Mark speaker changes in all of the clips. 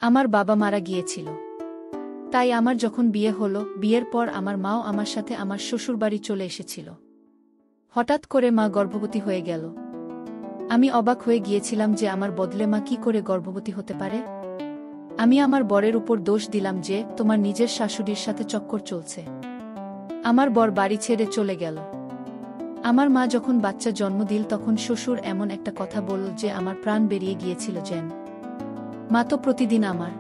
Speaker 1: আমার বাবা মারা গিয়েছিল। তাই আমার যখন বিয়ে হলো, বিয়ের পর আমার মাও আমার সাথে আমার শ্বশুরবাড়ি চলে এসেছিল। হঠাৎ করে মা গর্ভবতী হয়ে গেল। আমি অবাক হয়ে গিয়েছিলাম যে আমার বদলে মা কি করে গর্ভবতী হতে পারে। আমি আমার বরের উপর দোষ দিলাম যে তোমার নিজের শাশুড়ির সাথে চক্কর চলছে। আমার বর বাড়ি ছেড়ে চলে গেল। আমার মা যখন বাচ্চা জন্ম দিল তখন শ্বশুর এমন একটা কথা বলল যে আমার প্রাণ বেরিয়ে গিয়েছিল যেন। মা তো প্রতিদিন আমার।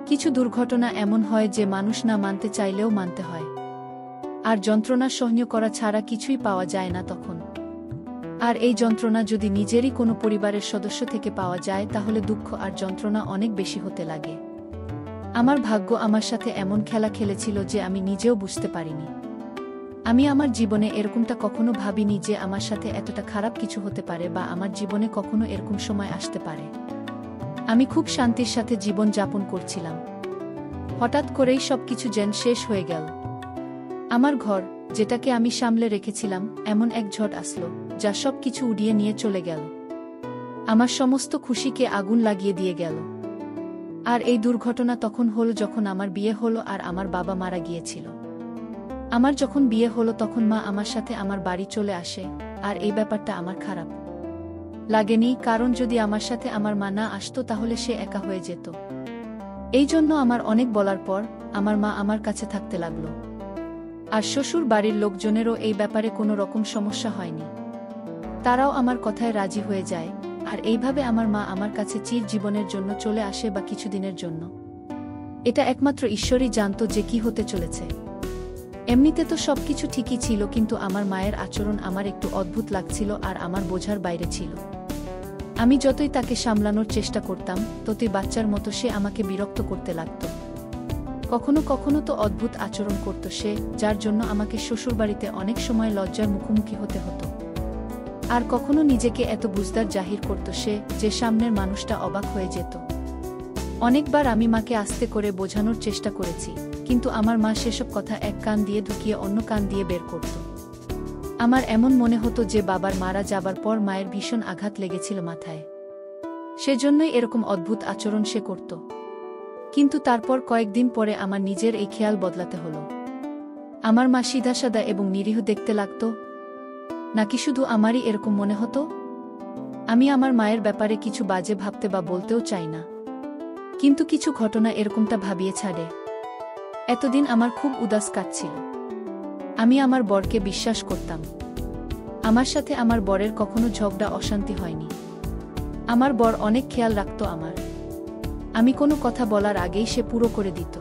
Speaker 1: কিছু দুর্ঘটনা এমন হয় যে মানুষ না মানতে চাইলেও মানতে হয়। আর যন্ত্রণা সহ্য করা ছাড়া কিছুই পাওয়া যায় না তখন। আর এই যন্ত্রণা যদি নিজেরই কোনো পরিবারের সদস্য থেকে পাওয়া যায় তাহলে দুঃখ আর যন্ত্রণা অনেক বেশি হতে লাগে। আমার ভাগ্য আমার সাথে এমন খেলা খেলেছিল যে আমি নিজেও বুঝতে পারিনি। আমি আমার জীবনে এরকমটা কখনো ভাবিনি যে আমার সাথে এতটা খারাপ কিছু হতে পারে বা আমার জীবনে কখনো এরকম সময় আসতে পারে। আমি খুব শান্তির সাথে জীবন যাপন করছিলাম। হঠাৎ করেই সবকিছু যেন শেষ হয়ে গেল। আমার ঘর, যেটাকে আমি সামলে রেখেছিলাম, এমন এক ঝড় আসলো যা সব কিছু উড়িয়ে নিয়ে চলে গেল। আমার সমস্ত খুশিকে আগুন লাগিয়ে দিয়ে গেল। আর এই দুর্ঘটনা তখন হলো যখন আমার বিয়ে হলো আর আমার বাবা মারা গিয়েছিল। আমার যখন বিয়ে হলো তখন মা আমার সাথে আমার বাড়ি চলে আসে, আর এই ব্যাপারটা আমার খারাপ লাগেনি, কারণ যদি আমার সাথে আমার মা না আসতো তাহলে সে একা হয়ে যেত। এই জন্য আমার অনেক বলার পর আমার মা আমার কাছে থাকতে লাগলো। আর শ্বশুর বাড়ির লোকজনেরও এই ব্যাপারে কোনো রকম সমস্যা হয়নি। তারাও আমার কথায় রাজি হয়ে যায়, আর এইভাবে আমার মা আমার কাছে চির জীবনের জন্য চলে আসে বা কিছুদিনের জন্য। এটা একমাত্র ঈশ্বরই জানতো যে কি হতে চলেছে। এমনিতে তো সবকিছু ঠিকই ছিল, কিন্তু আমার মায়ের আচরণ আমার একটু অদ্ভুত লাগছিল আর আমার বোঝার বাইরে ছিল। আমি যতই তাকে সামলানোর চেষ্টা করতাম ততই বাচ্চার মতো সে আমাকে বিরক্ত করতে লাগত। কখনো কখনো তো অদ্ভুত আচরণ করত সে, যার জন্য আমাকে শ্বশুরবাড়িতে অনেক সময় লজ্জার মুখোমুখি হতে হতো। আর কখনো নিজেকে এত বুঝদার জাহির করত সে যে সামনের মানুষটা অবাক হয়ে যেত। অনেকবার আমি মাকে আস্তে করে বোঝানোর চেষ্টা করেছি, কিন্তু আমার মা সেসব কথা এক কান দিয়ে ঢুকিয়ে অন্য কান দিয়ে বের করত। আমার এমন মনে হতো যে বাবার মারা যাবার পর মায়ের ভীষণ আঘাত লেগেছিল মাথায়, সেজন্যই এরকম অদ্ভুত আচরণ সে করত। কিন্তু তারপর কয়েকদিন পরে আমার নিজের এই খেয়াল বদলাতে হলো। আমার মা সিধাসাদা এবং নিরীহ দেখতে লাগত, নাকি শুধু আমারই এরকম মনে হতো? আমি আমার মায়ের ব্যাপারে কিছু বাজে ভাবতে বা বলতেও চাই না, কিন্তু কিছু ঘটনা এরকমটা ভাবিয়ে ছাড়ে। এতদিন আমার খুব উদাস কাটছিল। আমি আমার বরকে বিশ্বাস করতাম। আমার সাথে আমার বরের কখনো ঝগড়া অশান্তি হয়নি। আমার বর অনেক খেয়াল রাখত আমার। আমি কোনো কথা বলার আগেই সে পুরো করে দিত।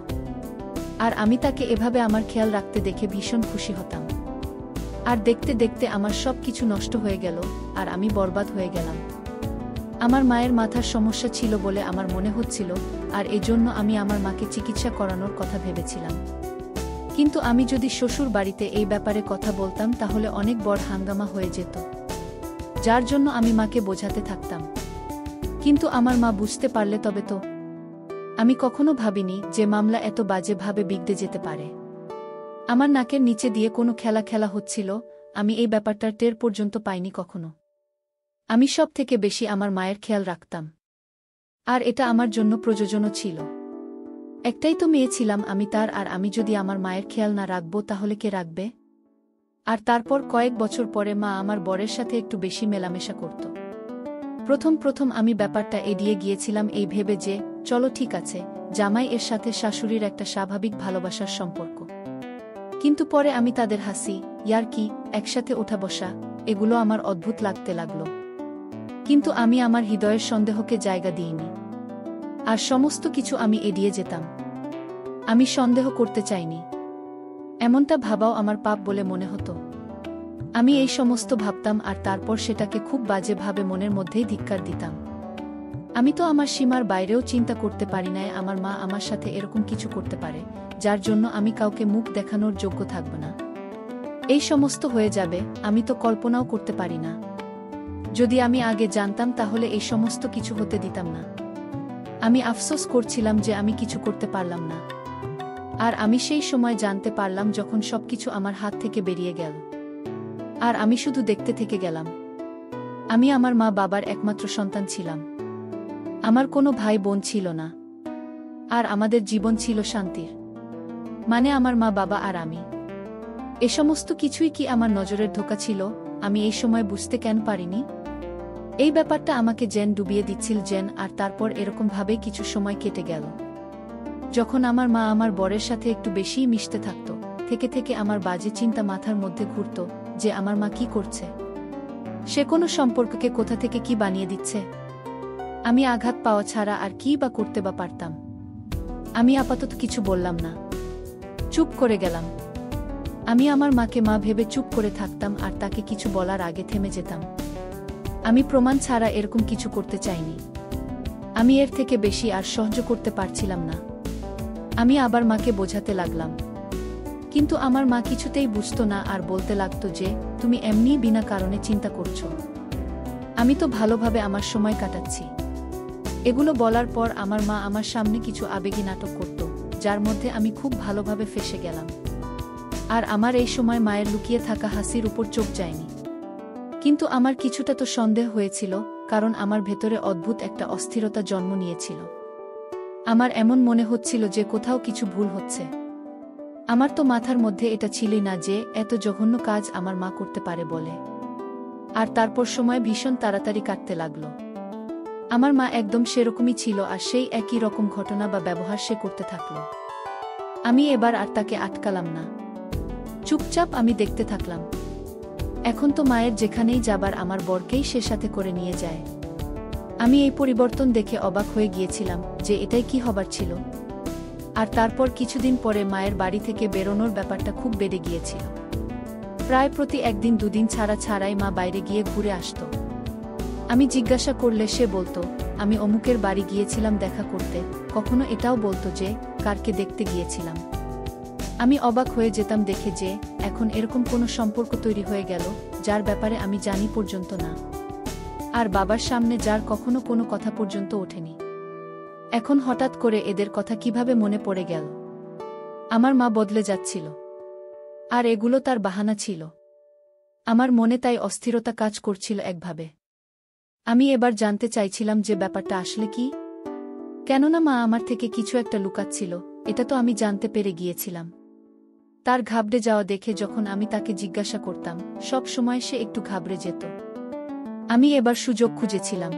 Speaker 1: আর আমি তাকে এভাবে আমার খেয়াল রাখতে দেখে ভীষণ খুশি হতাম। আর দেখতে দেখতে আমার সব কিছু নষ্ট হয়ে গেল, আর আমি বরবাদ হয়ে গেলাম। আমার মায়ের মাথার সমস্যা ছিল বলে আমার মনে হচ্ছিল, আর এজন্য আমি আমার মাকে চিকিৎসা করানোর কথা ভেবেছিলাম। কিন্তু আমি যদি শ্বশুর বাড়িতে এই ব্যাপারে কথা বলতাম তাহলে অনেক বড় হাঙ্গামা হয়ে যেত, যার জন্য আমি মাকে বোঝাতে থাকতাম। কিন্তু আমার মা বুঝতে পারলে তবে তো। আমি কখনো ভাবিনি যে মামলা এত বাজেভাবে বিগড়ে যেতে পারে। আমার নাকের নিচে দিয়ে কোনো খেলা খেলা হচ্ছিল, আমি এই ব্যাপারটার টের পর্যন্ত পাইনি কখনো। আমি সব থেকে বেশি আমার মায়ের খেয়াল রাখতাম। আর এটা আমার জন্য প্রয়োজনও ছিল। একটাই তো মেয়ে ছিলাম আমি তার, আর আমি যদি আমার মায়ের খেয়াল না রাখব তাহলে কে রাখবে? আর তারপর কয়েক বছর পরে মা আমার বরের সাথে একটু বেশি মেলামেশা করত। প্রথম প্রথম আমি ব্যাপারটা এড়িয়ে গিয়েছিলাম এই ভেবে যে চলো ঠিক আছে, জামাই এর সাথে শাশুড়ির একটা স্বাভাবিক ভালোবাসার সম্পর্ক। কিন্তু পরে আমি তাদের হাসি, ইয়ার্কি, একসাথে ওঠা বসা, এগুলো আমার অদ্ভুত লাগতে লাগলো। কিন্তু আমি আমার হৃদয়ের সন্দেহকে জায়গা দিইনি। আর সমস্ত কিছু আমি এড়িয়ে যেতাম। আমি সন্দেহ করতে চাইনি। এমনটা ভাবাও আমার পাপ বলে মনে হতো। আমি এই সমস্ত ভাবতাম আর তারপর সেটাকে খুব বাজেভাবে মনের মধ্যেই ধিক্কার দিতাম। আমি তো আমার সীমার বাইরেও চিন্তা করতে পারি নাই আমার মা আমার সাথে এরকম কিছু করতে পারে, যার জন্য আমি কাউকে মুখ দেখানোর যোগ্য থাকব না। এই সমস্ত হয়ে যাবে আমি তো কল্পনাও করতে পারি না। যদি আমি আগে জানতাম তাহলে এই সমস্ত কিছু হতে দিতাম না। আমি আফসোস করছিলাম যে আমি কিছু করতে পারলাম না। আর আমি সেই সময় জানতে পারলাম যখন সবকিছু আমার হাত থেকে বেরিয়ে গেল। আর আমি শুধু দেখতে থেকে গেলাম। আমি আমার মা বাবার একমাত্র সন্তান ছিলাম। আমার কোনো ভাই বোন ছিল না। আর আমাদের জীবন ছিল শান্তির। মানে আমার মা বাবা আর আমি। এ সমস্ত কিছুই কি আমার নজরের ধোঁকা ছিল? আমি এই সময় বুঝতে কেন পারিনি? এই ব্যাপারটা আমাকে যেন ডুবিয়ে দিচ্ছিল যেন। আর তারপর এরকমভাবেই কিছু সময় কেটে গেল। যখন আমার মা আমার বরের সাথে একটু বেশিই মিশতে থাকত, থেকে থেকে আমার বাজে চিন্তা মাথার মধ্যে ঘুরত যে আমার মা কি করছে, সে কোনো সম্পর্ককে কোথা থেকে কি বানিয়ে দিচ্ছে। আমি আঘাত পাওয়া ছাড়া আর কি বা করতে বা পারতাম? আমি আপাতত কিছু বললাম না, চুপ করে গেলাম। আমি আমার মাকে মা ভেবে চুপ করে থাকতাম আর তাকে কিছু বলার আগে থেমে যেতাম। আমি প্রমাণ ছাড়া এরকম কিছু করতে চাইনি। আমি এর থেকে বেশি আর সহ্য করতে পারছিলাম না। আমি আবার মাকে বোঝাতে লাগলাম, কিন্তু আমার মা কিছুতেই বুঝত না আর বলতে লাগতো যে তুমি এমনিই বিনা কারণে চিন্তা করছো, আমি তো ভালোভাবে আমার সময় কাটাচ্ছি। এগুলো বলার পর আমার মা আমার সামনে কিছু আবেগী নাটক করত, যার মধ্যে আমি খুব ভালোভাবে ফেঁসে গেলাম। আর আমার এই সময় মায়ের লুকিয়ে থাকা হাসির উপর চোখ যায়নি। কিন্তু আমার কিছুটা তো সন্দেহ হয়েছিল, কারণ আমার ভেতরে অদ্ভুত একটা অস্থিরতা জন্ম নিয়েছিল। আমার এমন মনে হচ্ছিল যে কোথাও কিছু ভুল হচ্ছে। আমার তো মাথার মধ্যে এটা ছিলই না যে এত জঘন্য কাজ আমার মা করতে পারে বলে। আর তারপর সময় ভীষণ তাড়াতাড়ি কাটতে লাগলো। আমার মা একদম সেরকমই ছিল আর সেই একই রকম ঘটনা বা ব্যবহার সে করতে থাকল। আমি এবার আর তাকে আটকালাম না, চুপচাপ আমি দেখতে থাকলাম। এখন তো মায়ের যেখানেই যাবার আমার বরকেই সে সাথে করে নিয়ে যায়। আমি এই পরিবর্তন দেখে অবাক হয়ে গিয়েছিলাম যে এটাই কি হবার ছিল। আর তারপর কিছুদিন পরে মায়ের বাড়ি থেকে বেরোনোর ব্যাপারটা খুব বেড়ে গিয়েছিল। প্রায় প্রতি একদিন দুদিন ছাড়াই মা বাইরে গিয়ে ঘুরে আসত। আমি জিজ্ঞাসা করলে সে বলতো আমি অমুকের বাড়ি গিয়েছিলাম দেখা করতে, কখনো এটাও বলতো যে কারকে দেখতে গিয়েছিলাম। আমি অবাক হয়ে যেতাম দেখে যে এখন এরকম কোনো সম্পর্ক তৈরি হয়ে গেল যার ব্যাপারে আমি জানি পর্যন্ত না, আর বাবার সামনে যার কখনো কোনো কথা পর্যন্ত ওঠেনি। এখন হঠাৎ করে এদের কথা কিভাবে মনে পড়ে গেল? আমার মা বদলে যাচ্ছিল, আর এগুলো তার বাহানা ছিল। আমার মনে তাই অস্থিরতা কাজ করছিল একভাবে। আমি এবার জানতে চাইছিলাম যে ব্যাপারটা আসলে কি। কেননা মা আমার থেকে কিছু একটা লুকাচ্ছিল, এটা তো আমি জানতে পেরে গিয়েছিলাম। তার ঘাবড়ে যাওয়া দেখে যখন আমি তাকে জিজ্ঞাসা করতাম, সব সময় সে একটু ঘাবড়ে যেত। আমি এবার সুযোগ খুঁজেছিলাম।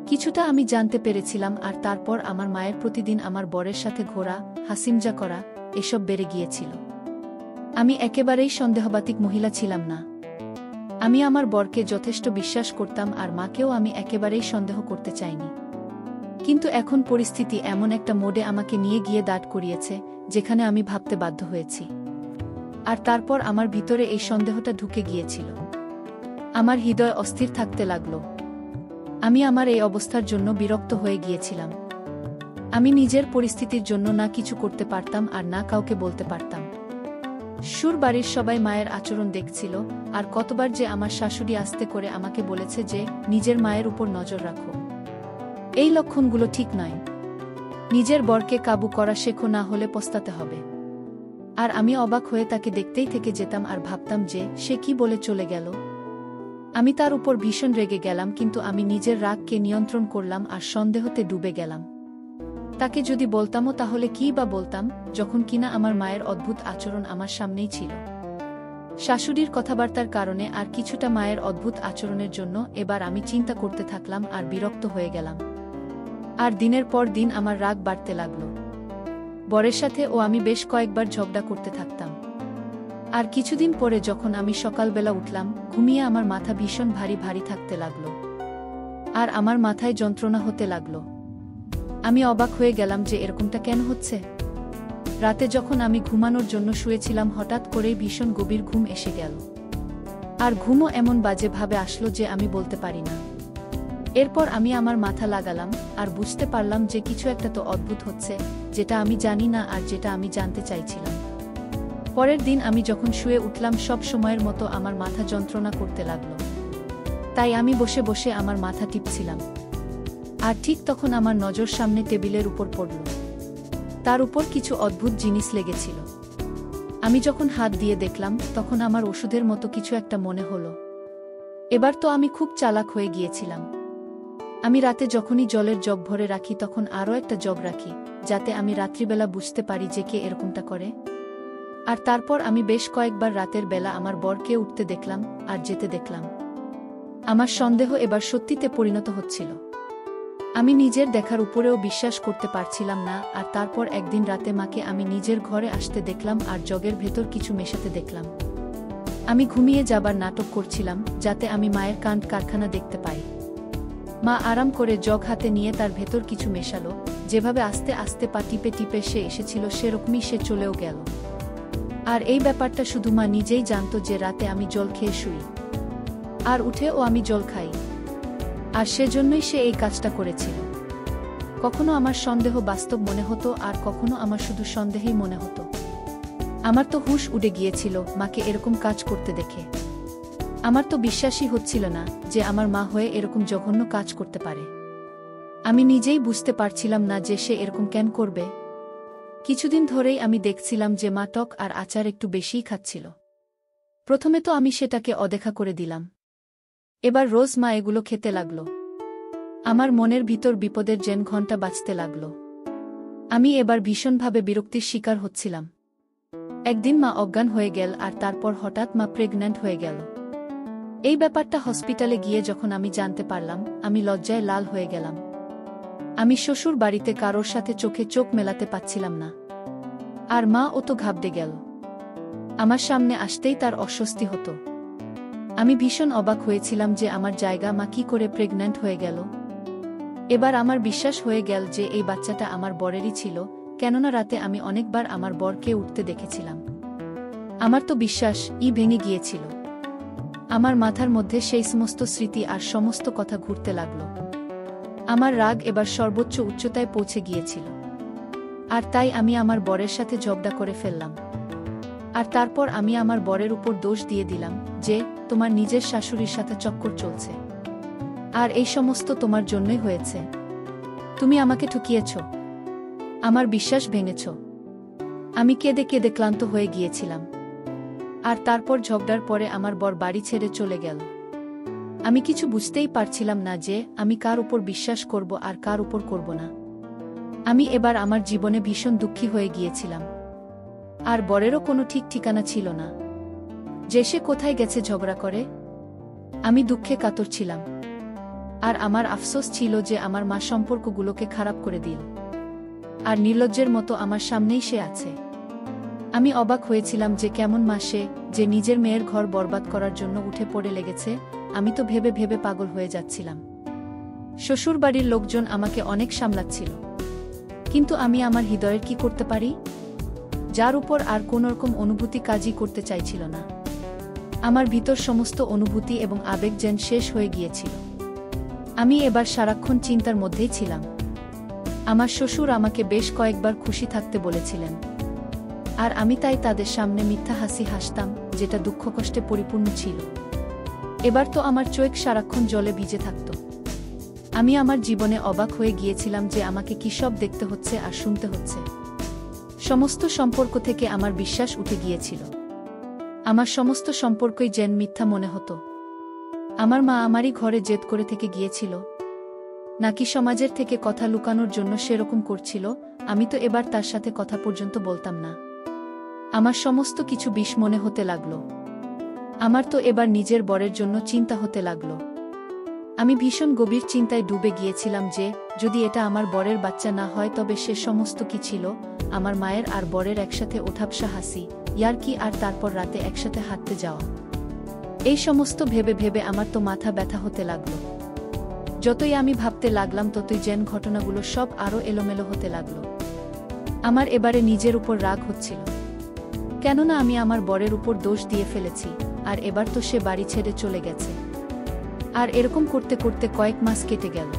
Speaker 1: কিছুটা আমি জানতে পেরেছিলাম, আর তারপর আমার মায়ের প্রতিদিন আমার বরের সাথে ঘোরা, হাসিমজা করা, এসব বেড়ে গিয়েছিল। আমি একেবারেই সন্দেহবাতিক মহিলা ছিলাম না। আমি আমার বরকে যথেষ্ট বিশ্বাস করতাম আর মাকেও আমি একেবারেই সন্দেহ করতে চাইনি। কিন্তু এখন পরিস্থিতি এমন একটা মোড়ে আমাকে নিয়ে গিয়ে দাঁড় করিয়েছে যেখানে আমি ভাবতে বাধ্য হয়েছি। আর তারপর আমার ভিতরে এই সন্দেহটা ঢুকে গিয়েছিল। আমার হৃদয় অস্থির থাকতে লাগল। আমি আমার এই অবস্থার জন্য বিরক্ত হয়ে গিয়েছিলাম। আমি নিজের পরিস্থিতির জন্য না কিছু করতে পারতাম আর না কাউকে বলতে পারতাম। বাড়ির সবাই মায়ের আচরণ দেখছিল, আর কতবার যে আমার শাশুড়ি আস্তে করে আমাকে বলেছে যে নিজের মায়ের উপর নজর রাখো, এই লক্ষণগুলো ঠিক নয়, নিজের বরকে কাবু করা শেখো, না হলে পস্তাতে হবে। আর আমি অবাক হয়ে তাকে দেখতেই থেকে যেতাম আর ভাবতাম যে সে কি বলে চলে গেল। আমি তার উপর ভীষণ রেগে গেলাম, কিন্তু আমি নিজের রাগকে নিয়ন্ত্রণ করলাম আর সন্দেহতে ডুবে গেলাম। তাকে যদি বলতামও তাহলে কি বা বলতাম, যখন কিনা আমার মায়ের অদ্ভুত আচরণ আমার সামনেই ছিল। শাশুড়ির কথাবার্তার কারণে আর কিছুটা মায়ের অদ্ভুত আচরণের জন্য এবার আমি চিন্তা করতে থাকলাম আর বিরক্ত হয়ে গেলাম। আর দিনের পর দিন আমার রাগ বাড়তে লাগল। বরের সাথে আমি বেশ কয়েকবার ঝগড়া করতে থাকতাম। আর কিছুদিন পরে যখন আমি সকালবেলা উঠলাম, ঘুমিয়ে আমার মাথা ভীষণ ভারী ভারী থাকতে লাগল, আর আমার মাথায় যন্ত্রণা হতে লাগল। আমি অবাক হয়ে গেলাম যে এরকমটা কেন হচ্ছে। রাতে যখন আমি ঘুমানোর জন্য শুয়েছিলাম, হঠাৎ করেই ভীষণ গভীর ঘুম এসে গেল। আর ঘুমও এমন বাজে ভাবে আসলো যে আমি বলতে পারি না। এরপর আমি আমার মাথা লাগালাম আর বুঝতে পারলাম যে কিছু একটা তো অদ্ভুত হচ্ছে, যেটা আমি জানি না আর যেটা আমি জানতে চাইছিলাম। পরের দিন আমি যখন শুয়ে উঠলাম, সব সময়ের মতো আমার মাথা যন্ত্রণা করতে লাগলো। তাই আমি বসে বসে আমার মাথা টিপছিলাম। আর ঠিক তখন আমার নজর সামনে টেবিলের উপর পড়ল। তার উপর কিছু অদ্ভুত জিনিস লেগেছিল। আমি যখন হাত দিয়ে দেখলাম, তখন আমার ওষুধের মতো কিছু একটা মনে হলো। এবার তো আমি খুব চালাক হয়ে গিয়েছিলাম। আমি রাতে যখনই জলের জগ ভরে রাখি তখন আরও একটা জগ রাখি, যাতে আমি রাত্রিবেলা বুঝতে পারি যে কে এরকমটা করে। আর তারপর আমি বেশ কয়েকবার রাতের বেলা আমার বরকে উঠতে দেখলাম আর যেতে দেখলাম। আমার সন্দেহ এবার সত্যিতে পরিণত হচ্ছিল। আমি নিজের দেখার উপরেও বিশ্বাস করতে পারছিলাম না। আর তারপর একদিন রাতে মাকে আমি নিজের ঘরে আসতে দেখলাম আর জগের ভেতর কিছু মেশাতে দেখলাম। আমি ঘুমিয়ে যাবার নাটক করছিলাম, যাতে আমি মায়ের কাণ্ড কারখানা দেখতে পাই। মা আরাম করে জগ হাতে নিয়ে তার ভেতর কিছু মেশালো। যেভাবে আস্তে আস্তে পা টিপে টিপে সে এসেছিল সেরকমই সে চলেও গেল। আর এই ব্যাপারটা শুধু মা নিজেই জানত যে রাতে আমি জল খেয়ে শুই আর উঠেও আমি জল খাই, আর সেজন্যই সে এই কাজটা করেছিল। কখনো আমার সন্দেহ বাস্তব মনে হতো আর কখনো আমার শুধু সন্দেহই মনে হতো। আমার তো হুঁশ উড়ে গিয়েছিল মাকে এরকম কাজ করতে দেখে। আমার তো বিশ্বাসই হচ্ছিল না যে আমার মা হয়ে এরকম জঘন্য কাজ করতে পারে। আমি নিজেই বুঝতে পারছিলাম না যে সে এরকম কেন করবে। কিছুদিন ধরেই আমি দেখছিলাম যে মা টক আর আচার একটু বেশিই খাচ্ছিল। প্রথমে তো আমি সেটাকে অদেখা করে দিলাম। এবার রোজ মা এগুলো খেতে লাগল। আমার মনের ভিতর বিপদের জেন ঘণ্টা বাজতে লাগল। আমি এবার ভীষণভাবে বিরক্তির শিকার হচ্ছিলাম। একদিন মা অজ্ঞান হয়ে গেল আর তারপর হঠাৎ মা প্রেগন্যান্ট হয়ে গেল। এই ব্যাপারটা হসপিটালে গিয়ে যখন আমি জানতে পারলাম, আমি লজ্জায় লাল হয়ে গেলাম। আমি শ্বশুর বাড়িতে কারোর সাথে চোখে চোখ মেলাতে পারছিলাম না। আর মা ও তো ঘাবড়ে গেল। আমার সামনে আসতেই তার অস্বস্তি হতো। আমি ভীষণ অবাক হয়েছিলাম যে আমার জায়গা মা কি করে প্রেগন্যান্ট হয়ে গেল। এবার আমার বিশ্বাস হয়ে গেল যে এই বাচ্চাটা আমার বরেরই ছিল, কেননা রাতে আমি অনেকবার আমার বরকে উঠতে দেখেছিলাম। আমার তো বিশ্বাস ভেঙে গিয়েছিল। আমার মাথার মধ্যে সেই সমস্ত স্মৃতি আর সমস্ত কথা ঘুরতে লাগল। আমার রাগ এবার সর্বোচ্চ উচ্চতায় পৌঁছে গিয়েছিল। আর তাই আমি আমার বরের সাথে ঝগড়া করে ফেললাম। আর তারপর আমি আমার বরের উপর দোষ দিয়ে দিলাম যে তোমার নিজের শাশুড়ির সাথে চক্কর চলছে, আর এই সমস্ত তোমার জন্যই হয়েছে। তুমি আমাকে ঠকিয়েছ, আমার বিশ্বাস ভেঙেছ। আমি কেঁদে কেঁদে ক্লান্ত হয়ে গিয়েছিলাম। আর তারপর ঝগড়ার পরে আমার বর বাড়ি ছেড়ে চলে গেল। আমি কিছু বুঝতেই পারছিলাম না যে আমি কার উপর বিশ্বাস করব আর কার উপর করব না। আমি এবার আমার জীবনে ভীষণ দুঃখী হয়ে গিয়েছিলাম। আর বরেরও কোনো ঠিক ঠিকানা ছিল না যে সে কোথায় গেছে ঝগড়া করে। আমি দুঃখে কাতর ছিলাম। আর আমার আফসোস ছিল যে আমার মা সম্পর্কগুলোকে খারাপ করে দিল, আর নির্লজ্জের মতো আমার সামনেই সে আছে। আমি অবাক হয়েছিলাম যে কেমন মা সে, যে নিজের মেয়ের ঘর বরবাদ করার জন্য উঠে পড়ে লেগেছে। আমি তো ভেবে ভেবে পাগল হয়ে যাচ্ছিলাম। শ্বশুরবাড়ির লোকজন আমাকে অনেক সামলাচ্ছিল, কিন্তু আমি আমার হৃদয়ের কি করতে পারি, যার উপর আর কোনোরকম অনুভূতি কাজই করতে চাইছিল না। আমার ভিতর সমস্ত অনুভূতি এবং আবেগ যেন শেষ হয়ে গিয়েছিল। আমি এবার সারাক্ষণ চিন্তার মধ্যেই ছিলাম। আমার শ্বশুর আমাকে বেশ কয়েকবার খুশি থাকতে বলেছিলেন, আর আমি তাই তাদের সামনে মিথ্যা হাসি হাসতাম, যেটা দুঃখ কষ্টে পরিপূর্ণ ছিল। এবার তো আমার চোখ সারাক্ষণ জলে ভিজে থাকত। আমি আমার জীবনে অবাক হয়ে গিয়েছিলাম যে আমাকে কী সব দেখতে হচ্ছে আর শুনতে হচ্ছে। সমস্ত সম্পর্ক থেকে আমার বিশ্বাস উঠে গিয়েছিল। আমার সমস্ত সম্পর্কই যেন মিথ্যা মনে হতো। আমার মা আমারই ঘরে জেদ করে থেকে গিয়েছিল, নাকি সমাজের থেকে কথা লুকানোর জন্য সেরকম করছিল। আমি তো এবার তার সাথে কথা পর্যন্ত বলতাম না। আমার সমস্ত কিছু বিষ মনে হতে লাগল। আমার তো এবার নিজের বরের জন্য চিন্তা হতে লাগল। আমি ভীষণ গভীর চিন্তায় ডুবে গিয়েছিলাম যে যদি এটা আমার বরের বাচ্চা না হয় তবে সে সমস্ত কি ছিল, আমার মায়ের আর বরের একসাথে ওঠাবসা হাসি, ইয়ার্কি, আর তারপর রাতে একসাথে হাঁটতে যাওয়া। এই সমস্ত ভেবে ভেবে আমার তো মাথা ব্যথা হতে লাগল। যতই আমি ভাবতে লাগলাম ততই যেন ঘটনাগুলো সব আরও এলোমেলো হতে লাগল। আমার এবারে নিজের উপর রাগ হচ্ছিল, কেননা আমি আমার বরের উপর দোষ দিয়ে ফেলেছি, আর এবার তো সে বাড়ি ছেড়ে চলে গেছে। আর এরকম করতে করতে কয়েক মাস কেটে গেল।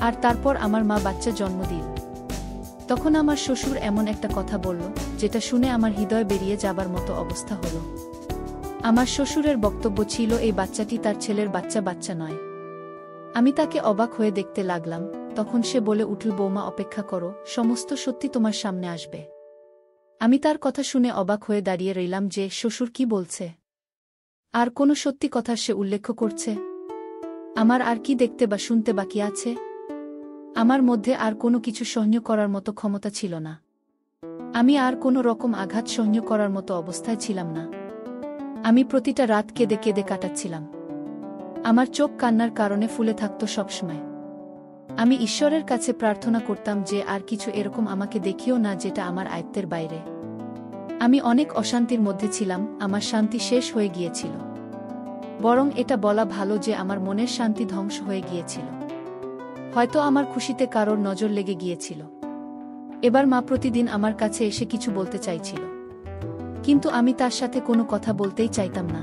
Speaker 1: আর তারপর আমার মা বাচ্চা জন্ম দিল। তখন আমার শ্বশুর এমন একটা কথা বলল যেটা শুনে আমার হৃদয় বেরিয়ে যাবার মতো অবস্থা হলো। আমার শ্বশুরের বক্তব্য ছিল এই বাচ্চাটি তার ছেলের বাচ্চা নয়। আমি তাকে অবাক হয়ে দেখতে লাগলাম। তখন সে বলে উঠল, বৌমা অপেক্ষা করো, সমস্ত সত্যি তোমার সামনে আসবে। আমি তার কথা শুনে অবাক হয়ে দাঁড়িয়ে রইলাম যে শ্বশুর কি বলছে, আর কোনো সত্যি কথা সে উল্লেখ করছে। আমার আর কি দেখতে বা শুনতে বাকি আছে? আমার মধ্যে আর কোনো কিছু সহ্য করার মতো ক্ষমতা ছিল না। আমি আর কোনো রকম আঘাত সহ্য করার মতো অবস্থায় ছিলাম না। আমি প্রতিটা রাত কেঁদে কেঁদে কাটাচ্ছিলাম। আমার চোখ কান্নার কারণে ফুলে থাকত সবসময়। আমি ঈশ্বরের কাছে প্রার্থনা করতাম যে আর কিছু এরকম আমাকে দেখিও না যেটা আমার আয়ত্তের বাইরে। আমি অনেক অশান্তির মধ্যে ছিলাম, আমার শান্তি শেষ হয়ে গিয়েছিল। বরং এটা বলা ভালো যে আমার মনের শান্তি ধ্বংস হয়ে গিয়েছিল। হয়তো আমার খুশিতে কারোর নজর লেগে গিয়েছিল। এবার মা প্রতিদিন আমার কাছে এসে কিছু বলতে চাইছিল, কিন্তু আমি তার সাথে কোনো কথা বলতেই চাইতাম না।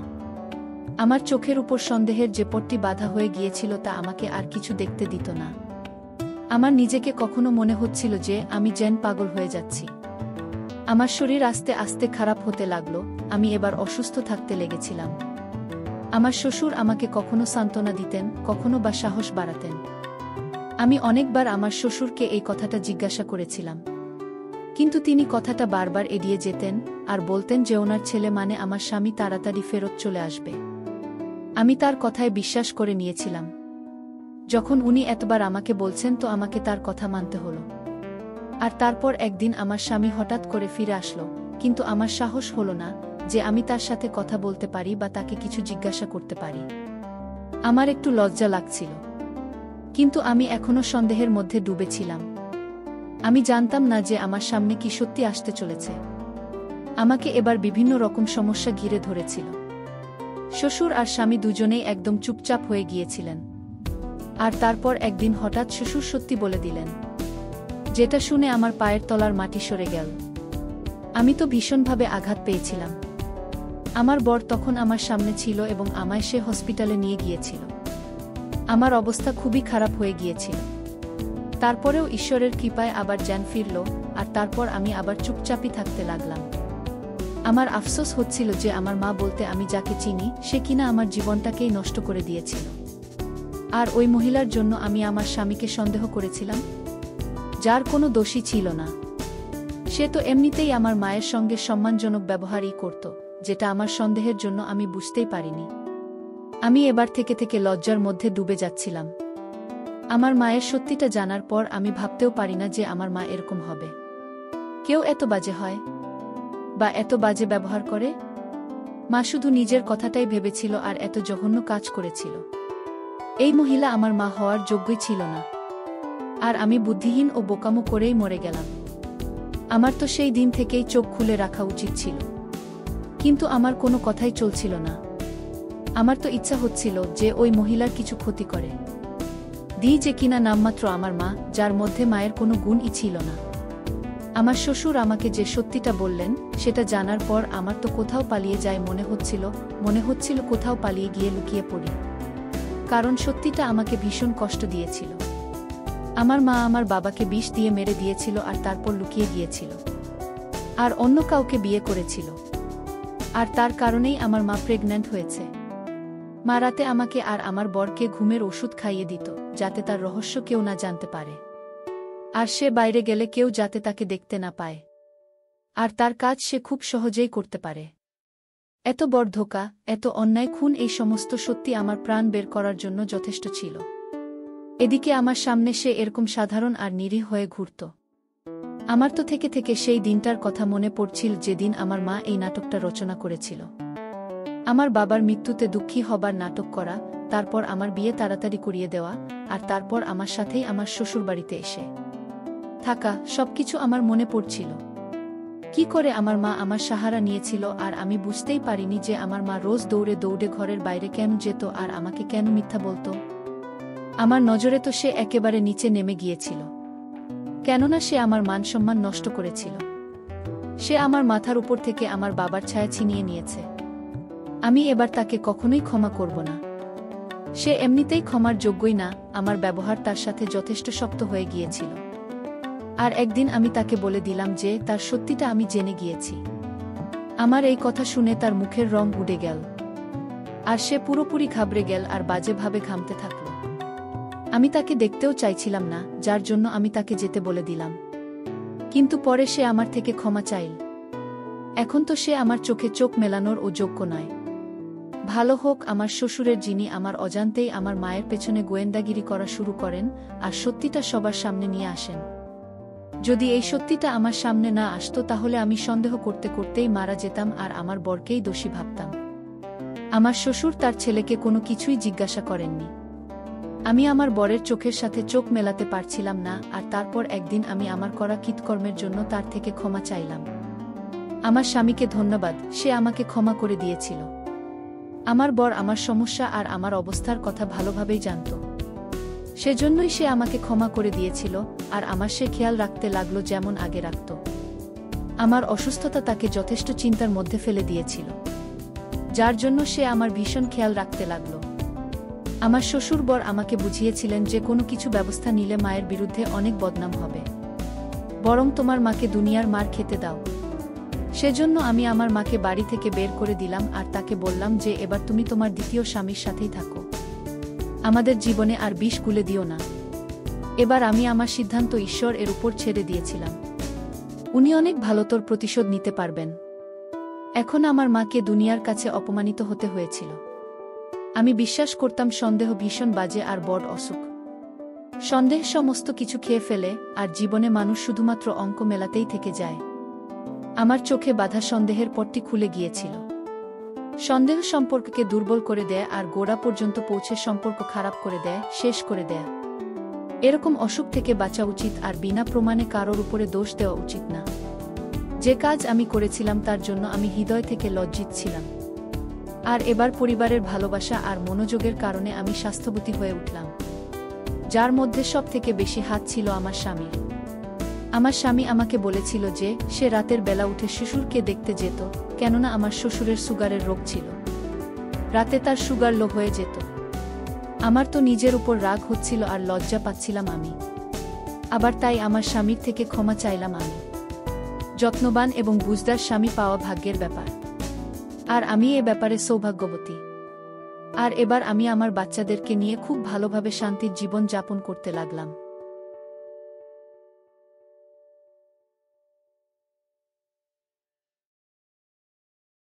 Speaker 1: আমার চোখের উপর সন্দেহের যে পট্টি বাঁধা হয়ে গিয়েছিল তা আমাকে আর কিছু দেখতে দিত না। আমার নিজেকে কখনো মনে হচ্ছিল যে আমি যেন পাগল হয়ে যাচ্ছি। আমার শরীর আস্তে আস্তে খারাপ হতে লাগলো, আমি এবার অসুস্থ থাকতে লেগেছিলাম। আমার শ্বশুর আমাকে কখনো সান্ত্বনা দিতেন, কখনো বা সাহস বাড়াতেন। আমি অনেকবার আমার শ্বশুরকে এই কথাটা জিজ্ঞাসা করেছিলাম, কিন্তু তিনি কথাটা বারবার এড়িয়ে যেতেন আর বলতেন যে ওনার ছেলে মানে আমার স্বামী তাড়াতাড়ি ফেরত চলে আসবে। আমি তার কথায় বিশ্বাস করে নিয়েছিলাম। যখন উনি এতবার আমাকে বলছেন তো আমাকে তার কথা মানতে হলো। আর তারপর একদিন আমার স্বামী হঠাৎ করে ফিরে আসলো, কিন্তু আমার সাহস হলো না যে আমি তার সাথে কথা বলতে পারি বা তাকে কিছু জিজ্ঞাসা করতে পারি। আমার একটু লজ্জা লাগছিল, কিন্তু আমি এখনো সন্দেহের মধ্যে ডুবেছিলাম। আমি জানতাম না যে আমার সামনে কি সত্যি আসতে চলেছে। আমাকে এবার বিভিন্ন রকম সমস্যা ঘিরে ধরেছিল। শ্বশুর আর স্বামী দুজনেই একদম চুপচাপ হয়ে গিয়েছিলেন। আর তারপর একদিন হঠাৎ শ্বশুর সত্যি বলে দিলেন, যেটা শুনে আমার পায়ের তলার মাটি সরে গেল। আমি তো ভীষণভাবে আঘাত পেয়েছিলাম। আমার বর তখন আমার সামনে ছিল এবং আমায় সে হসপিটালে নিয়ে গিয়েছিল। আমার অবস্থা খুবই খারাপ হয়ে গিয়েছিল। তারপরেও ঈশ্বরের কৃপায় আবার জ্ঞান ফিরল, আর তারপর আমি আবার চুপচাপই থাকতে লাগলাম। আমার আফসোস হচ্ছিল যে আমার মা বলতে আমি যাকে চিনি সে কিনা আমার জীবনটাকেই নষ্ট করে দিয়েছিল। আর ওই মহিলার জন্য আমি আমার স্বামীকে সন্দেহ করেছিলাম, যার কোনো দোষী ছিল না। সে তো এমনিতেই আমার মায়ের সঙ্গে সম্মানজনক ব্যবহারই করত, যেটা আমার সন্দেহের জন্য আমি বুঝতেই পারিনি। আমি এবার থেকে থেকে লজ্জার মধ্যে ডুবে যাচ্ছিলাম। আমার মায়ের সত্যিটা জানার পর আমি ভাবতেও পারি না যে আমার মা এরকম হবে। কেউ এত বাজে হয় বা এত বাজে ব্যবহার করে? মা শুধু নিজের কথাটাই ভেবেছিল আর এত জঘন্য কাজ করেছিল। এই মহিলা আমার মা হওয়ার যোগ্যই ছিল না। আর আমি বুদ্ধিহীন ও বোকামো করেই মরে গেলাম। আমার তো সেই দিন থেকেই চোখ খুলে রাখা উচিত ছিল, কিন্তু আমার কোনো কথাই চলছিল না। আমার তো ইচ্ছা হচ্ছিল যে ওই মহিলার কিছু ক্ষতি করে দিই, যে কিনা নামমাত্র আমার মা, যার মধ্যে মায়ের কোনো গুণই ছিল না। আমার শ্বশুর আমাকে যে সত্যিটা বললেন সেটা জানার পর আমার তো কোথাও পালিয়ে যায় মনে হচ্ছিল কোথাও পালিয়ে গিয়ে লুকিয়ে পড়ি। কারণ সত্যিটা আমাকে ভীষণ কষ্ট দিয়েছিল। আমার মা আমার বাবাকে বিষ দিয়ে মেরে দিয়েছিল আর তারপর লুকিয়ে গিয়েছিল আর অন্য কাউকে বিয়ে করেছিল। আর তার কারণেই আমার মা প্রেগন্যান্ট হয়েছে। মা রাতে আমাকে আর আমার বরকে ঘুমের ওষুধ খাইয়ে দিত, যাতে তার রহস্য কেউ না জানতে পারে, আর সে বাইরে গেলে কেউ যাতে তাকে দেখতে না পায়। আর তার কাজ সে খুব সহজেই করতে পারে। এত বড় ধোঁকা, এত অন্যায়, খুন, এই সমস্ত সত্যি আমার প্রাণ বের করার জন্য যথেষ্ট ছিল। এদিকে আমার সামনে সে এরকম সাধারণ আর নিরীহ হয়ে ঘুরত। আমার তো থেকে থেকে সেই দিনটার কথা মনে পড়ছিল যেদিন আমার মা এই নাটকটা রচনা করেছিল। আমার বাবার মৃত্যুতে দুঃখী হবার নাটক করা, তারপর আমার বিয়ে তাড়াতাড়ি করিয়ে দেওয়া, আর তারপর আমার সাথেই আমার শ্বশুরবাড়িতে এসে থাকা, সবকিছু আমার মনে পড়ছিল। কি করে আমার মা আমার সাহারা নিয়েছিল আর আমি বুঝতেই পারিনি যে আমার মা রোজ দৌড়ে দৌড়ে ঘরের বাইরে কেন যেত আর আমাকে কেন মিথ্যা বলতো। আমার নজরে তো সে একেবারে নিচে নেমে গিয়েছিল, কেননা সে আমার মান সম্মান নষ্ট করেছিল। সে আমার মাথার উপর থেকে আমার বাবার ছায়া ছিনিয়ে নিয়েছে। আমি এবার তাকে কখনোই ক্ষমা করব না। সে এমনিতেই ক্ষমার যোগ্যই না, আমার ব্যবহার তার সাথে যথেষ্ট শক্ত হয়ে গিয়েছিল। আর একদিন আমি তাকে বলে দিলাম যে তার সত্যিটা আমি জেনে গিয়েছি। আমার এই কথা শুনে তার মুখের রং উড়ে গেল, আর সে পুরোপুরি ঘাবড়ে গেল আর বাজেভাবে ঘামতে থাকল। আমি তাকে দেখতেও চাইছিলাম না, যার জন্য আমি তাকে যেতে বলে দিলাম। কিন্তু পরে সে আমার থেকে ক্ষমা চাইল। এখন তো সে আমার চোখে চোখ মেলানোর ও যোগ্য নয়। ভালো হোক আমার শ্বশুরের, যিনি আমার অজান্তেই আমার মায়ের পেছনে গোয়েন্দাগিরি করা শুরু করেন আর সত্যিটা সবার সামনে নিয়ে আসেন। যদি এই সত্যিটা আমার সামনে না আসতো তাহলে আমি সন্দেহ করতে করতেই মারা যেতাম আর আমার বরকেই দোষী ভাবতাম। আমার শ্বশুর তার ছেলেকে কোনো কিছুই জিজ্ঞাসা করেননি। আমি আমার বরের চোখের সাথে চোখ মেলাতে পারছিলাম না, আর তারপর একদিন আমি আমার করা কৃতকর্মের জন্য তার থেকে ক্ষমা চাইলাম। আমার স্বামীকে ধন্যবাদ, সে আমাকে ক্ষমা করে দিয়েছিল। আমার বর আমার সমস্যা আর আমার অবস্থার কথা ভালোভাবেই জানত। সেজন্যই সে আমাকে ক্ষমা করে দিয়েছিল, আর আমার সে খেয়াল রাখতে লাগলো যেমন আগে রাখত। আমার অসুস্থতা তাকে যথেষ্ট চিন্তার মধ্যে ফেলে দিয়েছিল, যার জন্য সে আমার ভীষণ খেয়াল রাখতে লাগল। আমার শ্বশুর বর আমাকে বুঝিয়েছিলেন যে কোনো কিছু ব্যবস্থা নিলে মায়ের বিরুদ্ধে অনেক বদনাম হবে, বরং তোমার মাকে দুনিয়ার মার খেতে দাও। সেজন্য আমি আমার মাকে বাড়ি থেকে বের করে দিলাম আর তাকে বললাম যে এবার তুমি তোমার দ্বিতীয় স্বামীর সাথেই থাকো, আমাদের জীবনে আর বিষ গুলে দিও না। এবার আমি আমার সিদ্ধান্ত ঈশ্বর এর উপর ছেড়ে দিয়েছিলাম। উনি অনেক ভালো তোর প্রতিশোধ নিতে পারবেন। এখন আমার মাকে দুনিয়ার কাছে অপমানিত হতে হয়েছিল। আমি বিশ্বাস করতাম সন্দেহ ভীষণ বাজে আর বড় অসুখ। সন্দেহ সমস্ত কিছু খেয়ে ফেলে, আর জীবনে মানুষ শুধুমাত্র অঙ্ক মেলাতেই থেকে যায়। আমার চোখে বাঁধা সন্দেহের পট্টি খুলে গিয়েছিল। সন্দেহ সম্পর্ককে দুর্বল করে দেয় আর গোড়া পর্যন্ত পৌঁছে সম্পর্ক খারাপ করে দেয়, শেষ করে দেয়। এরকম অসুখ থেকে বাঁচা উচিত, আর বিনা প্রমাণে কারোর উপরে দোষ দেওয়া উচিত না। যে কাজ আমি করেছিলাম তার জন্য আমি হৃদয় থেকে লজ্জিত ছিলাম। আর এবার পরিবারের ভালোবাসা আর মনোযোগের কারণে আমি স্বাস্থ্যবতী হয়ে উঠলাম, যার মধ্যে সব থেকে বেশি হাত ছিল আমার স্বামীর। আমার স্বামী আমাকে বলেছিল যে সে রাতের বেলা উঠে শ্বশুরকে দেখতে যেত, কেননা আমার শ্বশুরের সুগারের রোগ ছিল। রাতে তার সুগার লো হয়ে যেত। আমার তো নিজের উপর রাগ হচ্ছিল আর লজ্জা পাচ্ছিলাম আমি। আবার তাই আমার স্বামীর থেকে ক্ষমা চাইলাম আমি। যত্নবান এবং বুঝদার স্বামী পাওয়া ভাগ্যের ব্যাপার, আর আমি এ ব্যাপারে সৌভাগ্যবতী। আর এবার আমি আমার বাচ্চাদেরকে নিয়ে খুব ভালোভাবে শান্তির জীবন যাপন করতে লাগলাম।